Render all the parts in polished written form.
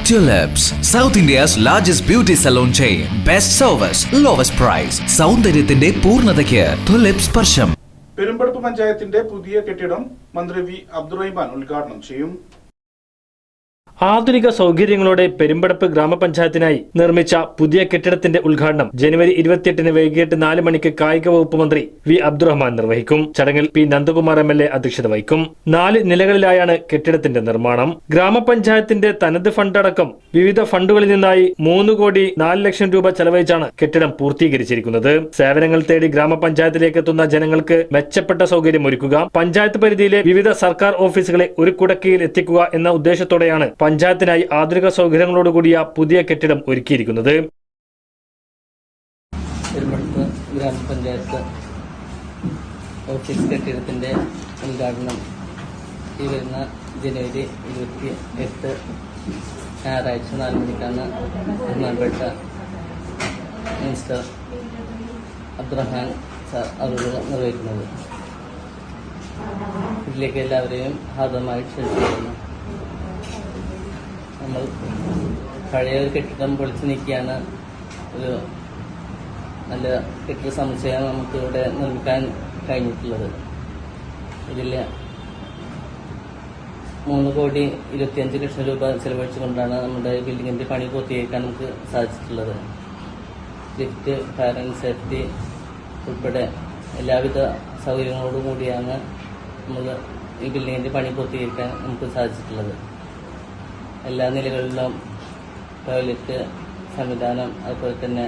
Tulips, South India's largest beauty salon chain. Best service, lowest price. സൗന്ദര്യത്തിന്റെ പൂർണ്ണതയ്ക്ക് tulips സ്പർശം. പെരുമ്പടപ്പ് പഞ്ചായത്തിന്റെ പുതിയ കെട്ടിടം മന്ത്രി വി അബ്ദുറഹിമാൻ ഉദ്ഘാടനം ചെയ്യും. ആധുനിക സൗകര്യങ്ങളോടെ പെരുമ്പടപ്പ് ഗ്രാമപഞ്ചായത്തിനായി നിർമ്മിച്ച പുതിയ കെട്ടിടത്തിന്റെ ഉദ്ഘാടനം ജനുവരി 28 വൈകിട്ട് 4 മണിക്ക് കായിക വകുപ്പ് മന്ത്രി വി അബ്ദുറഹ്മാൻ നിർവഹിക്കും. ചടങ്ങിൽ പി നന്ദകുമാർ MLA അധ്യക്ഷത വഹിക്കും. 4 നിലകളിലായാണ് കെട്ടിടത്തിന്റെ നിർമ്മാണം. ഗ്രാമപഞ്ചായത്തിന്റെ തനത് ഫണ്ട് അടക്കം വിവിധ ഫണ്ടുകളിൽ നിന്നായി 3,04 ലക്ഷം രൂപ ചെലവഴിച്ചാണ് കെട്ടിടം പൂർത്തീകരിച്ചിരിക്കുന്നത്. സേവനങ്ങൾ തേടി ഗ്രാമപഞ്ചായത്തിലേക്ക് എത്തുന്ന ജനങ്ങൾക്ക് മെച്ചപ്പെട്ട സൗകര്യം ഒരുക്കുക, പഞ്ചായത്ത് പരിധിയിലെ വിവിധ സർക്കാർ ഓഫീസുകളെ ഒരു കുടക്കീഴിൽ എത്തിക്കുക എന്ന ഉദ്ദേശത്തോടെയാണ് പഞ്ചായത്തിനായി ആധുനിക സൗകര്യങ്ങളോടുകൂടിയ പുതിയ കെട്ടിടം ഒരുക്കിയിരിക്കുന്നത്. പെരുമ്പടപ്പ് ഗ്രാമപഞ്ചായത്ത് ഓഫീസ് കെട്ടിടത്തിന്റെ ഉദ്ഘാടനം ഈ വരുന്ന ജനുവരി 28 ഞായറാഴ്ച 4 മണിക്കാണ് ബഹുമാനപ്പെട്ട മിനിസ്റ്റർ അബ്ദുറഹ്മാൻ സാർ അവർ നിർവഹിക്കുന്നത്. ഇതിലേക്ക് എല്ലാവരെയും ഹാർദമായി ക്ഷണിച്ചിരുന്നു. നമ്മൾ പഴയ ഒരു കെട്ടിടം പൊളിച്ചു നീക്കിയാണ് ഒരു നല്ല കെട്ടിട സമുച്ചയം നമുക്ക് ഇവിടെ നിർമ്മിക്കാൻ കഴിഞ്ഞിട്ടുള്ളത്. ഇതിൽ 3,25 ലക്ഷം രൂപ ചെലവഴിച്ചുകൊണ്ടാണ് നമ്മുടെ ബിൽഡിങ്ങിന്റെ പണി പൂർത്തീകരിക്കാൻ നമുക്ക് സാധിച്ചിട്ടുള്ളത്. ലിഫ്റ്റ്, ഫയർ ആൻഡ് സേഫ്റ്റി ഉൾപ്പെടെ എല്ലാവിധ സൗകര്യങ്ങളോടും കൂടിയാണ് നമ്മൾ ഈ ബിൽഡിങ്ങിന്റെ പണി പൂർത്തീകരിക്കാൻ നമുക്ക് സാധിച്ചിട്ടുള്ളത്. എല്ലാ നിലകളിലും ടോയ്ലറ്റ് സംവിധാനം, അതുപോലെ തന്നെ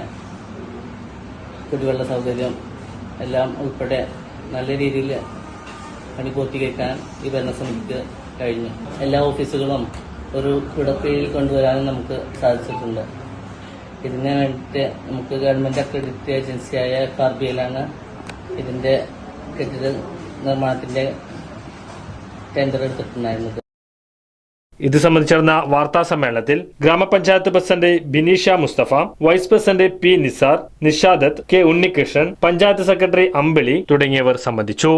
കുടിവെള്ള സൗകര്യം എല്ലാം ഉൾപ്പെടെ നല്ല രീതിയിൽ പണി പൂർത്തീകരിക്കാൻ ഈ ഭരണസമിതിക്ക് കഴിഞ്ഞു. എല്ലാ ഓഫീസുകളും ഒരു കുടക്കീഴിൽ കൊണ്ടുവരാനും നമുക്ക് സാധിച്ചിട്ടുണ്ട്. ഇതിന് വേണ്ടിയിട്ട് നമുക്ക് ഗവൺമെന്റ് അക്രഡിറ്റ് ഏജൻസിയായ കാർബിയിലാണ് ഇതിന്റെ കെട്ടിട നിർമ്മാണത്തിന്റെ ടെൻഡർ എടുത്തിട്ടുണ്ടായിരുന്നത്. ഇത് സംബന്ധിച്ച് നടന്ന വാർത്താ സമ്മേളനത്തിൽ ഗ്രാമപഞ്ചായത്ത് president Bineesha Mustafa, vice president P Nisar, Nishadath, K Unnikrishnan, panchayat secretary Ambili തുടങ്ങിയവർ സംബന്ധിച്ചു.